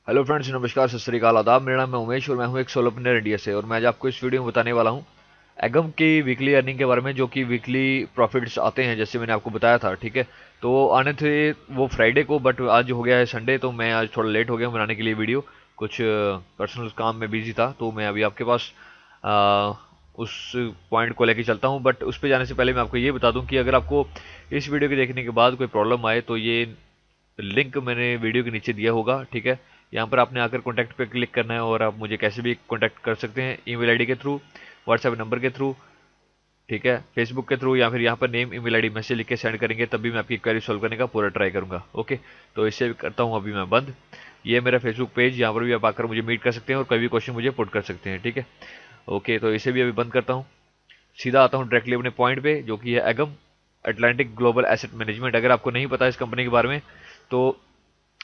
Hello friends, नमस्कार, सत श्री अकाल, आदाब। मेरा नाम है उमेश और मैं हूं एक सोलोप्रेन्योर इंडिया से। और मैं आज आपको इस वीडियो में बताने वाला हूं एगम की वीकली अर्निंग के बारे में, जो कि वीकली प्रॉफिट्स आते हैं जैसे मैंने आपको बताया था। ठीक है, तो वो आने थे वो फ्राइडे को, बट आज हो गया है संडे, तो मैं आज थोड़ा लेट हो गया बनाने के लिए वीडियो। कुछ पर्सनल काम में बिजी था, तो मैं अभी आपके पास आ, उस पॉइंट को लेके चलता हूं। बट उस पर जाने से पहले मैं आपको ये बता दूं कि अगर आपको इस वीडियो के देखने के बाद कोई प्रॉब्लम आए तो ये लिंक मैंने वीडियो के नीचे दिया होगा। ठीक है, यहाँ पर आपने आकर कॉन्टैक्ट पे क्लिक करना है और आप मुझे कैसे भी कॉन्टैक्ट कर सकते हैं, ईमेल आईडी के थ्रू, व्हाट्सएप नंबर के थ्रू, ठीक है, फेसबुक के थ्रू, या फिर यहाँ पर नेम ईमेल आईडी मैसेज लिख के सेंड करेंगे, तब भी मैं आपकी क्वेरी सॉल्व करने का पूरा ट्राई करूंगा। ओके, तो इससे करता हूँ अभी मैं बंद। ये मेरा फेसबुक पेज, यहाँ पर भी आप आकर मुझे मीट कर सकते हैं और कोई भी क्वेश्चन मुझे पुट कर सकते हैं। ठीक है, ओके, तो इसे भी अभी बंद करता हूँ। सीधा आता हूँ डायरेक्टली अपने पॉइंट पे, जो कि है एगम, अटलांटिक ग्लोबल एसेट मैनेजमेंट। अगर आपको नहीं पता इस कंपनी के बारे में, तो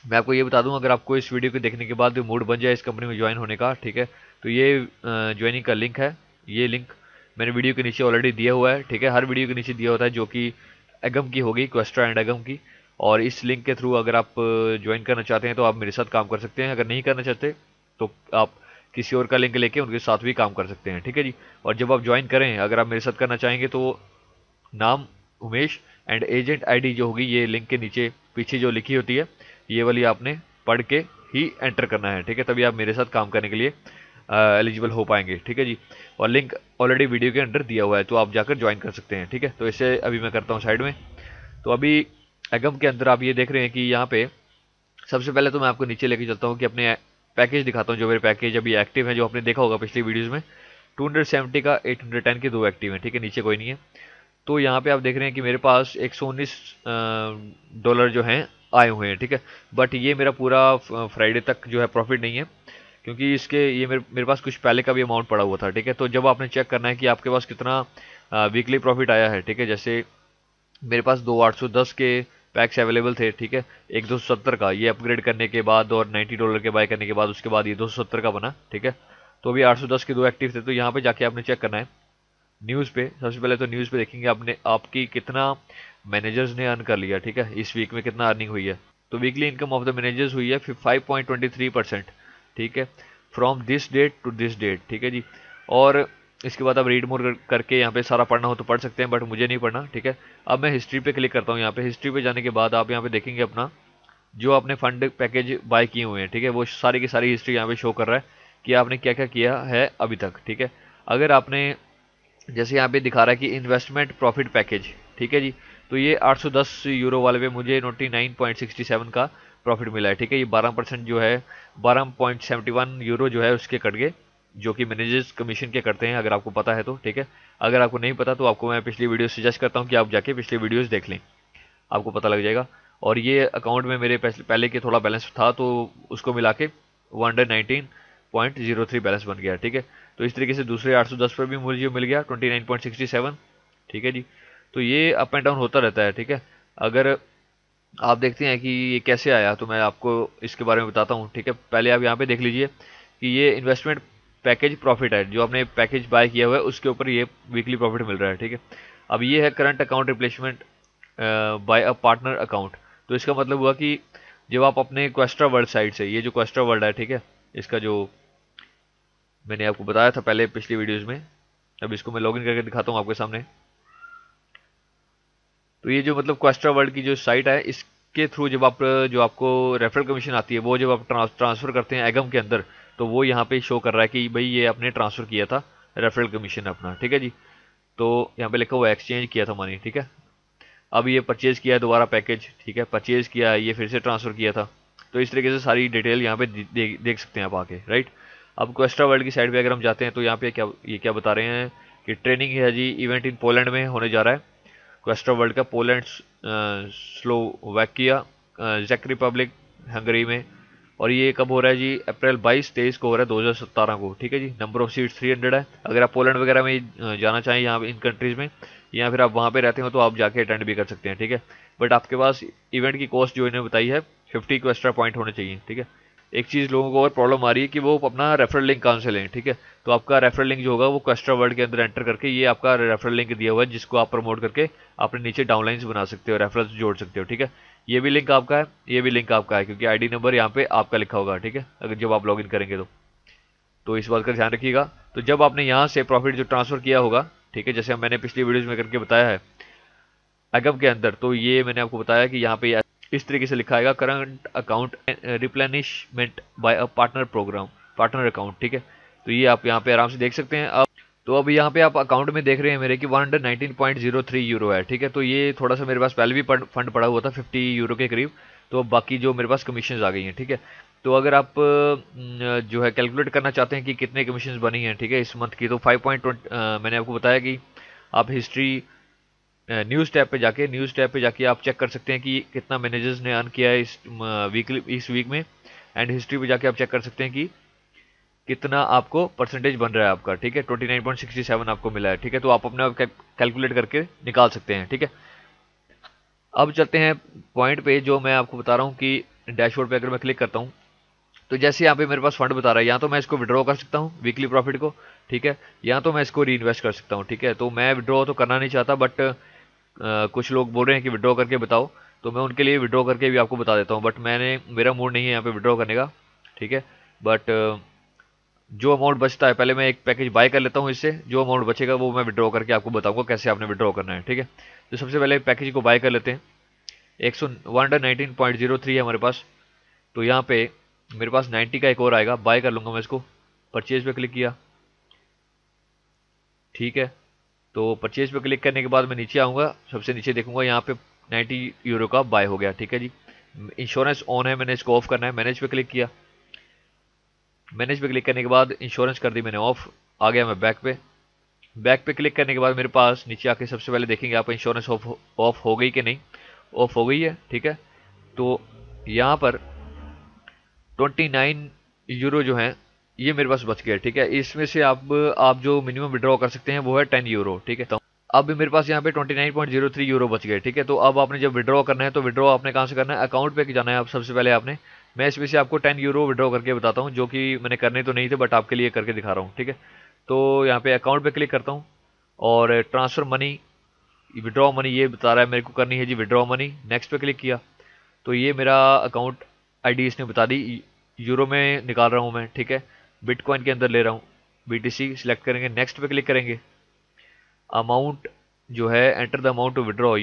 मैं आपको ये बता दूं, अगर आपको इस वीडियो को देखने के बाद मूड बन जाए इस कंपनी में ज्वाइन होने का, ठीक है, तो ये ज्वाइनिंग का लिंक है। ये लिंक मैंने वीडियो के नीचे ऑलरेडी दिया हुआ है। ठीक है, हर वीडियो के नीचे दिया होता है, जो कि एगम की होगी, क्वेस्ट्रा एंड एगम की। और इस लिंक के थ्रू अगर आप ज्वाइन करना चाहते हैं तो आप मेरे साथ काम कर सकते हैं। अगर नहीं करना चाहते तो आप किसी और का लिंक लेके उनके साथ भी काम कर सकते हैं। ठीक है जी। और जब आप ज्वाइन करें, अगर आप मेरे साथ करना चाहेंगे, तो नाम उमेश एंड एजेंट आईडी जो होगी, ये लिंक के नीचे पीछे जो लिखी होती है, ये वाली आपने पढ़ के ही एंटर करना है। ठीक है, तभी आप मेरे साथ काम करने के लिए एलिजिबल हो पाएंगे। ठीक है जी। और लिंक ऑलरेडी वीडियो के अंदर दिया हुआ है, तो आप जाकर ज्वाइन कर सकते हैं। ठीक है, तो इसे अभी मैं करता हूँ साइड में। तो अभी एगम के अंदर आप ये देख रहे हैं कि यहाँ पे सबसे पहले तो मैं आपको नीचे लेके चलता हूँ कि अपने पैकेज दिखाता हूँ। जो मेरे पैकेज अभी एक्टिव है, जो आपने देखा होगा पिछली वीडियोज़ में, 270 का 810 के दो एक्टिव हैं। ठीक है, नीचे कोई नहीं है। तो यहाँ पे आप देख रहे हैं कि मेरे पास 119 डॉलर जो हैं आए हुए हैं। ठीक है, बट ये मेरा पूरा फ्राइडे तक जो है प्रॉफिट नहीं है, क्योंकि इसके ये मेरे पास कुछ पहले का भी अमाउंट पड़ा हुआ था। ठीक है, तो जब आपने चेक करना है कि आपके पास कितना वीकली प्रॉफिट आया है, ठीक है, जैसे मेरे पास दो 810 के पैक्स अवेलेबल थे। ठीक है, एक 270 का, ये अपग्रेड करने के बाद और $90 के बाय करने के बाद, उसके बाद ये 270 का बना। ठीक है, तो अभी 810 के दो एक्टिव थे। तो यहाँ पे जाके आपने चेक करना है न्यूज़ पे। सबसे पहले तो न्यूज़ पे देखेंगे आपने आपकी कितना मैनेजर्स ने अर्न कर लिया। ठीक है, इस वीक में कितना अर्निंग हुई है। तो weekly income of the managers हुई है 5.23%। ठीक है, from this date to this date. ठीक है जी। और इसके बाद आप रीड मोर करके यहाँ पे सारा पढ़ना हो तो पढ़ सकते हैं, बट मुझे नहीं पढ़ना। ठीक है, अब मैं हिस्ट्री पे क्लिक करता हूँ। यहाँ पे हिस्ट्री पे जाने के बाद आप यहाँ पे देखेंगे अपना जो आपने फंड पैकेज बाय किए हुए हैं। ठीक है, वो सारी की सारी हिस्ट्री यहाँ पे शो कर रहा है कि आपने क्या क्या किया है अभी तक। ठीक है, अगर आपने, जैसे यहाँ पे दिखा रहा है कि इन्वेस्टमेंट प्रॉफिट पैकेज, ठीक है जी, तो ये 810 यूरो वाले पे मुझे 99.67 का प्रॉफिट मिला है। ठीक है, ये 12% जो है, 12.71 यूरो जो है उसके कट गए, जो कि मैनेजर्स कमीशन के करते हैं, अगर आपको पता है तो। ठीक है, अगर आपको नहीं पता तो आपको मैं पिछली वीडियो सजेस्ट करता हूँ कि आप जाके पिछली वीडियोस देख लें, आपको पता लग जाएगा। और ये अकाउंट में मेरे पहले के थोड़ा बैलेंस था, तो उसको मिला के 119.03 बैलेंस बन गया। ठीक है, तो इस तरीके से दूसरे 810 पर भी मुझे मिल गया 29.67। ठीक है जी। तो ये अप एंड डाउन होता रहता है। ठीक है, अगर आप देखते हैं कि ये कैसे आया, तो मैं आपको इसके बारे में बताता हूँ। ठीक है, पहले आप यहाँ पे देख लीजिए कि ये इन्वेस्टमेंट पैकेज प्रॉफिट है, जो आपने पैकेज बाय किया हुआ है उसके ऊपर ये वीकली प्रॉफिट मिल रहा है। ठीक है, अब ये है current account replacement bye a partner account. तो इसका मतलब हुआ कि जब आप अपने क्वेस्ट्रा वर्ल्ड साइट से, ये जो क्वेस्ट्रा वर्ल्ड है, ठीक है, इसका जो मैंने आपको बताया था पहले पिछली वीडियोस में, अब इसको मैं लॉगिन करके दिखाता हूँ आपके सामने। तो ये जो मतलब क्वेस्ट्रा वर्ल्ड की जो साइट है, इसके थ्रू जब आप, जो आपको रेफरल कमीशन आती है, वो जब आप ट्रांसफर करते हैं एगम के अंदर, तो वो यहाँ पे शो कर रहा है कि भाई ये आपने ट्रांसफर किया था रेफरल कमीशन अपना। ठीक है जी। तो यहाँ पे लिखा हुआ एक्सचेंज किया था मनी। ठीक है, अब ये परचेज किया है दोबारा पैकेज। ठीक है, परचेज किया है, ये फिर से ट्रांसफर किया था। तो इस तरीके से सारी डिटेल यहाँ पे देख सकते हैं आप आके, राइट। अब क्वेस्ट्रा वर्ल्ड की साइड पे अगर हम जाते हैं, तो यहाँ पे क्या बता रहे हैं कि ट्रेनिंग है जी, इवेंट इन पोलैंड में होने जा रहा है। क्वेस्ट्रा वर्ल्ड का पोलैंड, स्लोवाकिया, चेक रिपब्लिक, हंगरी में। और ये कब हो रहा है जी? अप्रैल 22-23 को हो रहा है, 2017 को। ठीक है जी। नंबर ऑफ सीट्स 300 है। अगर आप पोलैंड वगैरह में जाना चाहें, यहाँ इन कंट्रीज़ में, या फिर आप वहाँ पे रहते हो, तो आप जाके अटेंड भी कर सकते हैं। ठीक है, बट आपके पास इवेंट की कॉस्ट जो इन्होंने बताई है 50 को एक्स्ट्रा पॉइंट होने चाहिए। ठीक है, एक चीज़ लोगों को और प्रॉब्लम आ रही है कि वो अपना रेफरल लिंक कहाँ से लें, ठीक है। तो आपका रेफरल लिंक जो होगा वो कस्टमर वर्ड के अंदर एंटर करके, ये आपका रेफरल लिंक दिया हुआ है जिसको आप प्रमोट करके अपने नीचे डाउनलाइंस बना सकते हो, रेफरल्स जोड़ सकते हो, ठीक है। ये भी लिंक आपका है, ये भी लिंक आपका है, क्योंकि आईडी नंबर यहाँ पे आपका लिखा होगा, ठीक है, अगर जब आप लॉगिन करेंगे तो इस बात का ध्यान रखिएगा। तो जब आपने यहाँ से प्रॉफिट जो ट्रांसफर किया होगा, ठीक है, जैसे मैंने पिछली वीडियोज में करके बताया है अगम के अंदर, तो ये मैंने आपको बताया कि यहाँ पे इस तरीके से लिखा आएगा, current account replenishment by a partner program, partner account, ठीक है। तो ये आप यहाँ पे आराम से देख सकते हैं। अब तो अब यहाँ पे आप अकाउंट में देख रहे हैं मेरे कि 119.03 यूरो है, ठीक है। तो ये थोड़ा सा मेरे पास पहले भी फंड पड़ा हुआ था 50 यूरो के करीब, तो बाकी जो मेरे पास कमीशन आ गई हैं, ठीक है। तो अगर आप जो है कैलकुलेट करना चाहते हैं कि कितने कमीशन बनी हैं, ठीक है, इस मंथ की, तो 5.20 मैंने आपको बताया कि आप हिस्ट्री न्यूज़ टैब पे जाके आप चेक कर सकते हैं कि कितना मैनेजर्स ने अर्न किया है इस वीक में, एंड हिस्ट्री पे जाके आप चेक कर सकते हैं कि कितना आपको परसेंटेज बन रहा है आपका, ठीक है। 29.67 आपको मिला है, ठीक है। तो आप अपने आप कैलकुलेट करके निकाल सकते हैं, ठीक है। अब चलते हैं पॉइंट पे जो मैं आपको बता रहा हूँ कि डैशबोर्ड पे अगर मैं क्लिक करता हूँ तो जैसे यहाँ पे मेरे पास फंड बता रहा है, यहाँ तो मैं इसको विड्रॉ कर सकता हूँ वीकली प्रॉफिट को, ठीक है, यहाँ तो मैं इसको री इन्वेस्ट कर सकता हूँ, ठीक है। तो मैं विड्रॉ तो करना नहीं चाहता, बट कुछ लोग बोल रहे हैं कि विड्रॉ करके बताओ, तो मैं उनके लिए विड्रॉ करके भी आपको बता देता हूँ, बट मेरा मूड नहीं है यहाँ पे विड्रॉ करने का, ठीक है। बट जो अमाउंट बचता है, पहले मैं एक पैकेज बाय कर लेता हूँ इससे, जो अमाउंट बचेगा वो मैं विड्रॉ करके आपको बताऊंगा कैसे आपने विड्रॉ करना है, ठीक है। तो सबसे पहले पैकेज को बाय कर लेते हैं। 119.03 है हमारे पास, तो यहाँ पे मेरे पास 90 का एक और आएगा, बाय कर लूंगा मैं इसको। परचेज पे क्लिक किया, ठीक है। तो परचेज पे क्लिक करने के बाद मैं नीचे आऊँगा, सबसे नीचे देखूंगा यहाँ पे 90 यूरो का बाय हो गया, ठीक है जी। इंश्योरेंस ऑन है, मैंने इसको ऑफ करना है, मैनेज पे क्लिक किया। मैनेज पे क्लिक करने के बाद इंश्योरेंस कर दी मैंने ऑफ, आ गया मैं बैक पे क्लिक करने के बाद मेरे पास नीचे आके सबसे पहले देखेंगे आप इंश्योरेंस ऑफ हो गई कि नहीं। ऑफ हो गई है, ठीक है। तो यहाँ पर 29 यूरो जो है ये मेरे पास बच गया, ठीक है। इसमें से आप जो मिनिमम विड्रॉ कर सकते हैं वो है 10 यूरो, ठीक है। तो अब मेरे पास यहाँ पे 29.03 यूरो बच गए, ठीक है। तो अब आपने जब विड्रॉ करना है तो विड्रॉ आपने कहाँ से करना है, अकाउंट पे जाना है आप सबसे पहले आपने। मैं इसमें से आपको 10 यूरो विड्रॉ करके बताता हूँ, जो कि मैंने करने तो नहीं थे बट आपके लिए करके दिखा रहा हूँ, ठीक है। तो यहाँ पे अकाउंट पे क्लिक करता हूँ और ट्रांसफर मनी, विड्रॉ मनी ये बता रहा है मेरे को करनी है जी विड्रॉ मनी। नेक्स्ट पे क्लिक किया तो ये मेरा अकाउंट आईडी इसने बता दी, यूरो में निकाल रहा हूँ मैं, ठीक है। बिटकॉइन के अंदर ले रहा हूँ, बीटीसी सिलेक्ट करेंगे, नेक्स्ट पे क्लिक करेंगे। अमाउंट जो है enter the amount to withdraw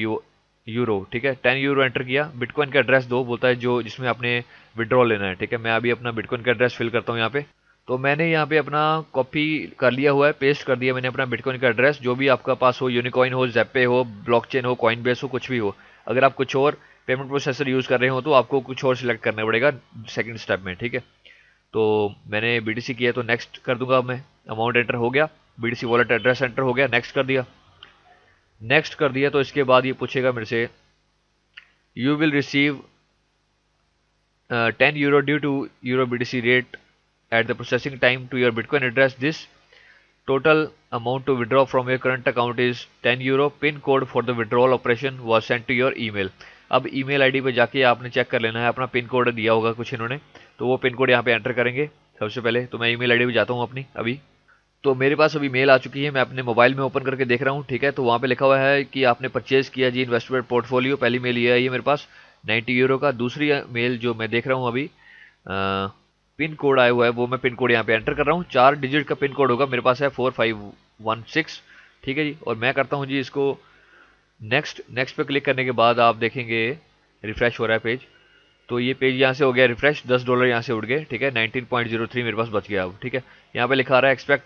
euro, ठीक है। 10 यूरो एंटर किया। बिटकॉइन का एड्रेस दो बोलता है जो जिसमें आपने विड्रॉ लेना है, ठीक है। मैं अभी अपना बिटकॉइन का एड्रेस फिल करता हूँ यहाँ पे। तो मैंने यहाँ पे अपना कॉपी कर लिया हुआ है, पेस्ट कर दिया मैंने अपना बिटकॉइन का एड्रेस, जो भी आपका पास हो, यूनिकॉइन हो, ज़ेप्पे हो, ब्लॉकचेन हो, कॉइनबेस हो, कुछ भी हो। अगर आप कुछ और पेमेंट प्रोसेसर यूज़ कर रहे हो तो आपको कुछ और सिलेक्ट करना पड़ेगा सेकंड स्टेप में, ठीक है। तो मैंने बीटीसी किया तो नेक्स्ट कर दूंगा मैं। अमाउंट एंटर हो गया, बीटीसी वॉलेट एड्रेस एंटर हो गया, नेक्स्ट कर दिया। नेक्स्ट कर दिया तो इसके बाद ये पूछेगा मेरे से, you will receive 10 euro due to euro BTC rate at the processing time to your Bitcoin address. This total amount to withdraw from your current account is 10 euro. Pin code for the withdrawal operation was sent to your email. अब email ID पे जाके आपने check कर लेना है, अपना pin code दिया होगा कुछ इन्होंने, तो वो पिन कोड यहाँ पे एंटर करेंगे सबसे पहले। तो मैं ईमेल आईडी पे जाता हूँ अपनी अभी। तो मेरे पास अभी मेल आ चुकी है, मैं अपने मोबाइल में ओपन करके देख रहा हूँ, ठीक है। तो वहाँ पे लिखा हुआ है कि आपने परचेज किया जी इन्वेस्टमेंट पोर्टफोलियो, पहली मेल ये आई है मेरे पास 90 यूरो का। दूसरी मेल जो मैं देख रहा हूँ अभी पिन कोड आया हुआ है, वो मैं पिन कोड यहाँ पे एंटर कर रहा हूँ। 4 डिजिट का पिन कोड होगा, मेरे पास है 4516, ठीक है जी। और मैं करता हूँ जी इसको नेक्स्ट पे क्लिक करने के बाद आप देखेंगे रिफ्रेश हो रहा है पेज। तो ये पेज यहाँ से हो गया रिफ्रेश, $10 यहाँ से उड़ गए, ठीक है। 19.03 मेरे पास बच गया अब, ठीक है। यहाँ पे लिखा आ रहा है expect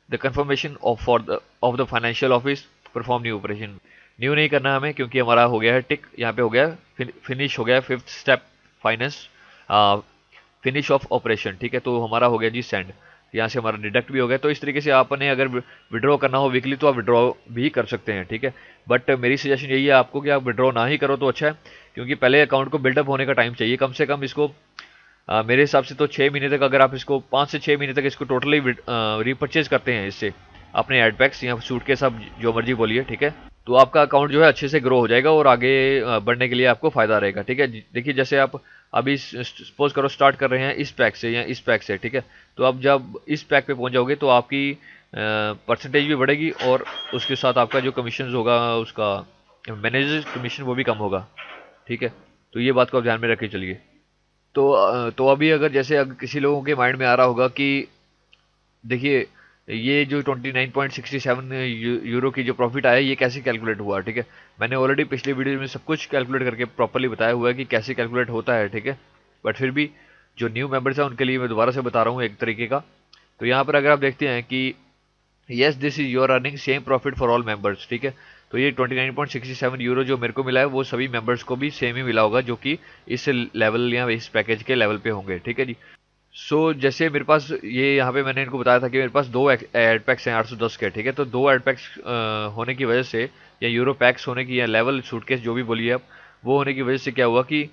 the confirmation of the financial office perform new operation. New नहीं करना हमें क्योंकि हमारा हो गया है टिक, यहाँ पे हो गया फिनिश हो गया 5th step finance finish off operation, ठीक है। तो हमारा हो गया जी सेंड, यहाँ से हमारा डिडक्ट भी हो गया। तो इस तरीके से आपने अगर विड्रॉ करना हो वीकली तो आप विड्रॉ भी कर सकते हैं, ठीक है। बट मेरी सजेशन यही है आपको कि आप विड्रॉ ना ही करो तो अच्छा है, क्योंकि पहले अकाउंट को बिल्डअप होने का टाइम चाहिए, कम से कम इसको मेरे हिसाब से तो 6 महीने तक, अगर आप इसको 5 से 6 महीने तक इसको टोटली रीपरचेज करते हैं इससे अपने एड पैक्स या सूट के सब जो मर्जी बोलिए, ठीक है, तो आपका अकाउंट जो है अच्छे से ग्रो हो जाएगा और आगे बढ़ने के लिए आपको फायदा रहेगा, ठीक है। देखिए जैसे आप अभी सपोज करो स्टार्ट कर रहे हैं इस पैक से या इस पैक से, ठीक है, तो अब जब इस पैक पे पहुंच जाओगे तो आपकी परसेंटेज भी बढ़ेगी और उसके साथ आपका जो कमीशन होगा, उसका मैनेजर कमीशन वो भी कम होगा, ठीक है। तो ये बात को आप ध्यान में रखे चलिए। तो अभी अगर जैसे अगर किसी लोगों के माइंड में आ रहा होगा कि देखिए ये जो 29.67 यूरो की जो प्रॉफिट आया ये कैसे कैलकुलेट हुआ, ठीक है। मैंने ऑलरेडी पिछले वीडियो में सब कुछ कैलकुलेट करके प्रॉपरली बताया हुआ है कि कैसे कैलकुलेट होता है, ठीक है। बट फिर भी जो न्यू मेंबर्स हैं उनके लिए मैं दोबारा से बता रहा हूँ एक तरीके का। तो यहाँ पर अगर आप देखते हैं कि yes this is your earning same profit for all members, ठीक है। तो ये 29.67 यूरो जो मेरे को मिला है वो सभी मेंबर्स को भी सेम ही मिला होगा जो कि इस लेवल या इस पैकेज के लेवल पे होंगे, ठीक है जी। जैसे मेरे पास ये यहाँ पे मैंने इनको बताया था कि मेरे पास दो एड पैक्स हैं 810 के, ठीक है। तो दो एड पैक्स होने की वजह से या यूरो पैक्स होने की या लेवल सूटकेस जो भी बोलिए आप, वो होने की वजह से क्या हुआ कि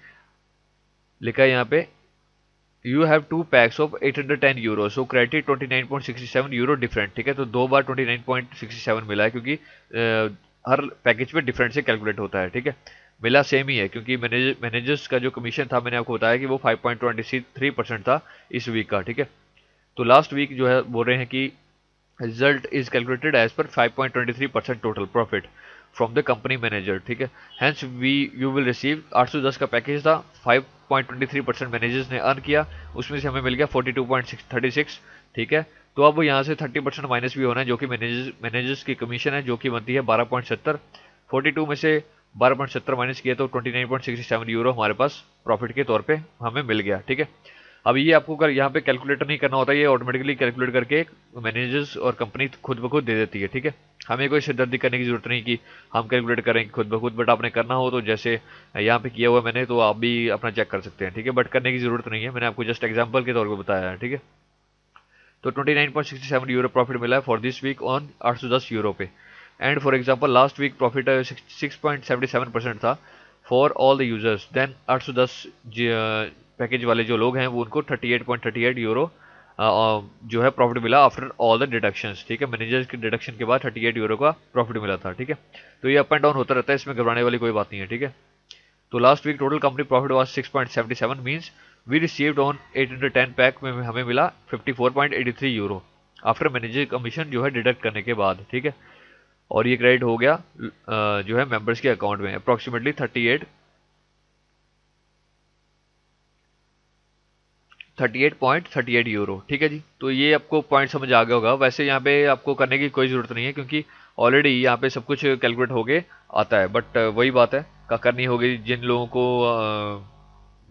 लिखा है यहाँ पे you have to packs of 810 euro, so credit 29.67 euro different, ठीक है। तो दो बार 29.67 मिला है क्योंकि हर पैकेज पे डिफरेंट से कैलकुलेट होता है, ठीक है। मिला सेम ही है क्योंकि मैनेजर्स का जो कमीशन था मैंने आपको बताया कि वो 5.23% था इस वीक का, ठीक है। तो लास्ट वीक जो है बोल रहे हैं कि result is calculated as per 5.23% total profit from the company manager, ठीक है। Hence we you will receive 810 का पैकेज था, 5.23% मैनेजर्स ने अर्न किया, उसमें से हमें मिल गया 42.36, ठीक है। तो अब यहाँ से 30% माइनस भी होना है जो कि मैनेजर्स की कमीशन है जो कि बनती है 12.70। 42 में से 12.70 माइनस किया तो 29.67 यूरो हमारे पास प्रॉफिट के तौर पे हमें मिल गया, ठीक है। अब ये आपको कर यहाँ पे कैलकुलेटर नहीं करना होता, ये ऑटोमेटिकली कैलकुलेट करके मैनेजर्स और कंपनी खुद ब खुद दे देती है, ठीक है। हमें कोई सिरदर्दी करने की जरूरत नहीं कि हम कैलकुलेट करें खुद ब खुद, बट आपने करना हो तो जैसे यहाँ पे किया हुआ मैंने, तो आप भी अपना चेक कर सकते हैं, ठीक है। बट करने की जरूरत नहीं है, मैंने आपको जस्ट एग्जाम्पल के तौर पर बताया है, ठीक है। तो 29.67 यूरो प्रॉफिट मिला है for this week on 810 euro पे। And for example last week profit 6.77% था for all the users, then 810 package वाले जो लोग हैं वो उनको 38.38 यूरो जो है प्रॉफिट मिला आफ्टर ऑल द डिडक्शंस, ठीक है। मैनेजर्स के डिडक्शन के बाद 38 यूरो का प्रॉफिट मिला था, ठीक है। तो ये अप एंड डाउन होता रहता है, इसमें घबराने वाली कोई बात नहीं है, ठीक है। तो last week total company profit was 6.77 means we received on 810 pack में हमें मिला 54.83 यूरो आफ्टर मैनेजर कमीशन जो है डिडक्ट करने के बाद, ठीक है। और ये क्रेडिट हो गया जो है मेंबर्स के अकाउंट में अप्रोक्सीमेटली 38.38 यूरो, ठीक है जी। तो ये आपको पॉइंट समझ आ गया होगा। वैसे यहाँ पे आपको करने की कोई ज़रूरत नहीं है क्योंकि ऑलरेडी यहाँ पे सब कुछ कैलकुलेट होके आता है, बट वही बात है का करनी होगी जिन लोगों को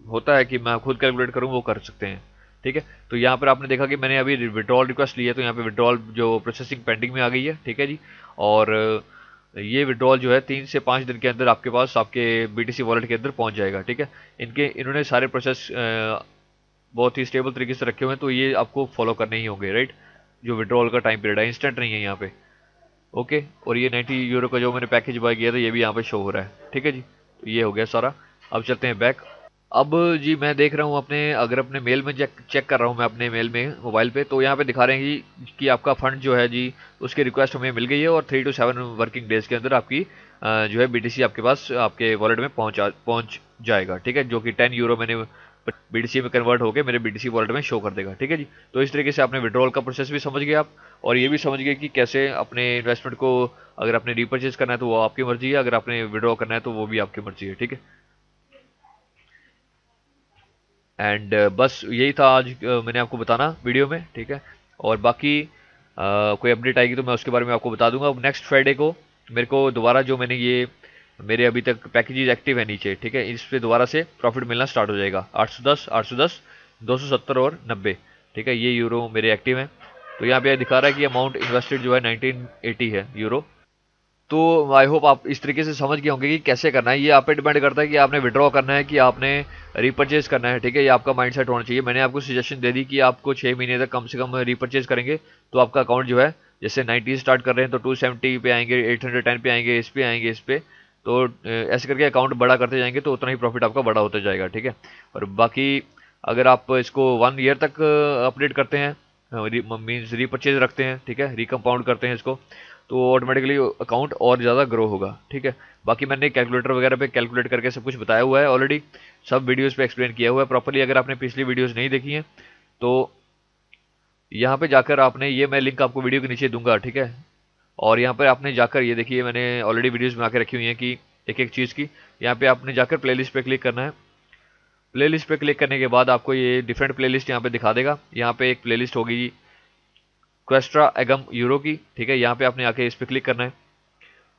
होता है कि मैं खुद कैलकुलेट करूँ वो कर सकते हैं, ठीक है। तो यहाँ पर आपने देखा कि मैंने अभी विड्रॉल रिक्वेस्ट ली है, तो यहाँ पे विड्रॉल जो प्रोसेसिंग पेंडिंग में आ गई है, ठीक है जी। और ये विड्रॉल जो है 3 से 5 दिन के अंदर आपके पास आपके BTC वॉलेट के अंदर पहुंच जाएगा, ठीक है। इन्होंने सारे प्रोसेस बहुत ही स्टेबल तरीके से रखे हुए हैं, तो ये आपको फॉलो करने ही होंगे, राइट। जो विड्रॉल का टाइम पीरियड है इंस्टेंट नहीं है यहाँ पे, ओके। और ये 90 यूरो का जो मैंने पैकेज बाय किया था ये भी यहाँ पे शो हो रहा है, ठीक है जी। तो ये हो गया सारा। अब चलते हैं बैक। अब जी मैं देख रहा हूँ अगर अपने मेल में चेक कर रहा हूँ मैं अपने मेल में मोबाइल पे, तो यहाँ पे दिखा रहे हैं कि आपका फंड जो है जी उसकी रिक्वेस्ट हमें मिल गई है और 3 to 7 वर्किंग डेज के अंदर आपकी जो है BTC आपके पास आपके वॉलेट में पहुँच जाएगा, ठीक है। जो कि 10 यूरो मैंने BTC में कन्वर्ट होकर मेरे BTC वॉलेट में शो कर देगा, ठीक है जी। तो इस तरीके से आपने विड्रॉल का प्रोसेस भी समझ गए आप, और ये भी समझ गए कि कैसे अपने इन्वेस्टमेंट को अगर आपने रीपरचेज करना है तो वो आपकी मर्जी है, अगर आपने विड्रॉ करना है तो वो भी आपकी मर्जी है, ठीक है। एंड बस यही था आज मैंने आपको बताना वीडियो में, ठीक है। और बाकी कोई अपडेट आएगी तो मैं उसके बारे में आपको बता दूंगा। अब नेक्स्ट फ्राइडे को मेरे को दोबारा जो मैंने ये मेरे अभी तक पैकेजेस एक्टिव है नीचे, ठीक है, इस पे दोबारा से प्रॉफिट मिलना स्टार्ट हो जाएगा 810, 270 और 90, ठीक है। ये यूरो मेरे एक्टिव हैं। तो यहाँ पे दिखा रहा है कि अमाउंट इन्वेस्टेड जो है 1980 है यूरो। तो आई होप आप इस तरीके से समझ गए होंगे कि कैसे करना है। ये आप पे डिपेंड करता है कि आपने विड्रॉ करना है कि आपने रीपरचेज करना है, ठीक है। ये आपका माइंडसेट होना चाहिए। मैंने आपको सजेशन दे दी कि आपको 6 महीने तक कम से कम रीपरचेज करेंगे तो आपका अकाउंट जो है जैसे 90 स्टार्ट कर रहे हैं तो 270 पे आएंगे, 810 पे आएंगे, इस पे आएंगे, इस पे। तो ऐसे करके अकाउंट बड़ा करते जाएंगे तो उतना ही प्रॉफिट आपका बड़ा होता जाएगा, ठीक है। और बाकी अगर आप इसको 1 ईयर तक अपडेट करते हैं, मीन्स रीपरचेज रखते हैं, ठीक है, रिकम्पाउंड करते हैं इसको, तो ऑटोमेटिकली अकाउंट और ज़्यादा ग्रो होगा, ठीक है। बाकी मैंने कैलकुलेटर वगैरह पे कैलकुलेट करके सब कुछ बताया हुआ है ऑलरेडी, सब वीडियोस पे एक्सप्लेन किया हुआ है प्रॉपर्ली। अगर आपने पिछली वीडियोस नहीं देखी हैं तो यहाँ पे जाकर आपने, ये मैं लिंक आपको वीडियो के नीचे दूंगा, ठीक है। और यहाँ पे आपने जाकर, ये देखिए मैंने ऑलरेडी वीडियोस बना के रखी हुई हैं कि एक एक चीज़ की। यहाँ पे आपने जाकर प्लेलिस्ट पे क्लिक करना है। प्लेलिस्ट पे क्लिक करने के बाद आपको ये डिफरेंट प्लेलिस्ट यहाँ पे दिखा देगा। यहाँ पे एक प्लेलिस्ट होगी क्वेस्ट्रा एगम यूरो की, ठीक है। यहाँ पे आपने आके इस पे क्लिक करना है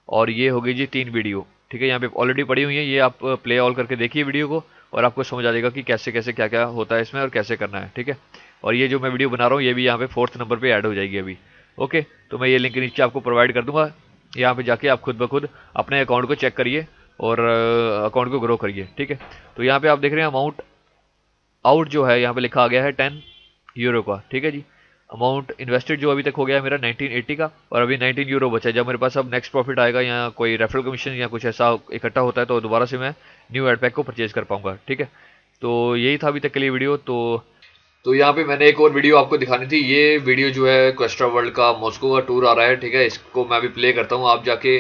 और ये होगी जी 3 वीडियो, ठीक है। यहाँ पे ऑलरेडी पड़ी हुई है, ये आप प्ले ऑल करके देखिए वीडियो को और आपको समझ आ जाएगा कि कैसे कैसे क्या क्या होता है इसमें और कैसे करना है, ठीक है। और ये जो मैं वीडियो बना रहा हूँ ये भी यहाँ पे 4th नंबर पे ऐड हो जाएगी अभी, ओके। तो मैं ये लिंक नीचे आपको प्रोवाइड कर दूंगा, यहाँ पे जाके आप खुद ब खुद अपने अकाउंट को चेक करिए और अकाउंट को ग्रो करिए, ठीक है। तो यहाँ पे आप देख रहे हैं अमाउंट आउट जो है यहाँ पे लिखा आ गया है 10 यूरो का, ठीक है जी। अमाउंट इन्वेस्टेड जो अभी तक हो गया है मेरा 1980 का, और अभी 19 यूरो बचा है। जब मेरे पास अब नेक्स्ट प्रॉफिट आएगा या कोई रेफरल कमीशन या कुछ ऐसा इकट्ठा होता है तो दोबारा से मैं न्यू एड पैक को परचेज कर पाऊंगा, ठीक है। तो यही था अभी तक के लिए वीडियो। तो यहाँ पे मैंने एक और वीडियो आपको दिखानी थी। ये वीडियो जो है क्वेस्ट्रा वर्ल्ड का मॉस्को का टूर आ रहा है, ठीक है। इसको मैं अभी प्ले करता हूँ, आप जाके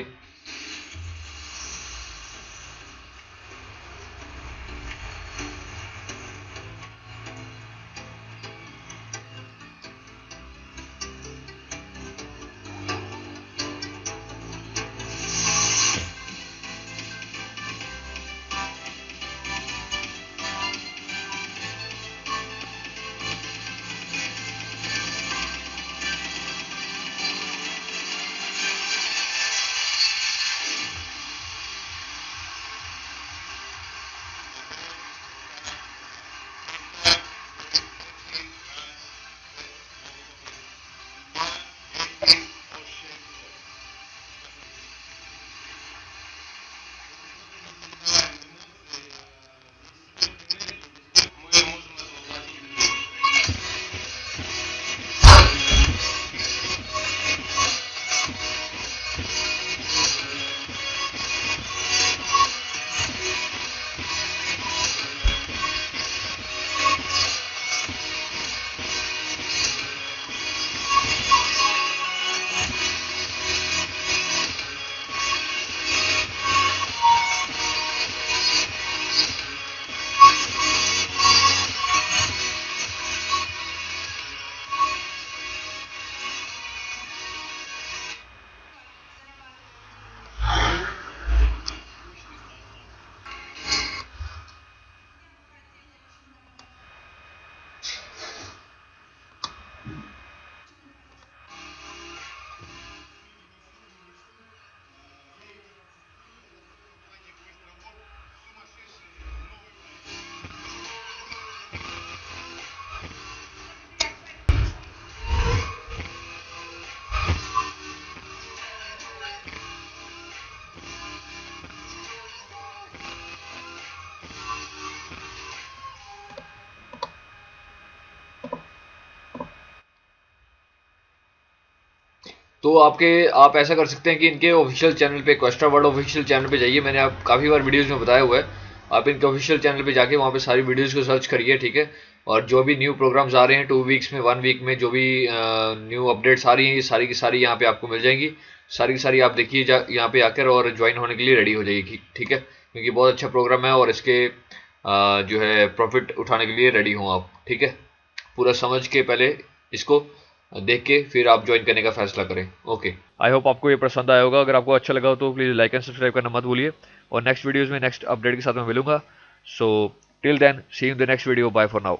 तो आप ऐसा कर सकते हैं कि इनके ऑफिशियल चैनल पे, क्वेस्ट्रा वर्ल्ड ऑफिशियल चैनल पे जाइए। मैंने आप काफ़ी बार वीडियोस में बताया हुआ है, आप इनके ऑफिशियल चैनल पे जाके वहाँ पे सारी वीडियोस को सर्च करिए, ठीक है। और जो भी न्यू प्रोग्राम्स आ रहे हैं 2 वीक्स में, 1 वीक में, जो भी न्यू अपडेट्स आ रही हैं, ये सारी की सारी यहाँ पे आपको मिल जाएंगी। सारी की सारी आप देखिए यहाँ पे आकर और ज्वाइन होने के लिए रेडी हो जाएगी, ठीक है। क्योंकि बहुत अच्छा प्रोग्राम है और इसके जो है प्रॉफिट उठाने के लिए रेडी हों आप, ठीक है। पूरा समझ के पहले इसको देख के फिर आप ज्वाइन करने का फैसला करें, ओके। आई होप आपको ये पसंद आया होगा। अगर आपको अच्छा लगा हो तो प्लीज़ लाइक एंड सब्सक्राइब करना मत भूलिए, और नेक्स्ट वीडियोज़ में नेक्स्ट अपडेट के साथ मैं मिलूंगा। So till then, see you in the next video, bye for now.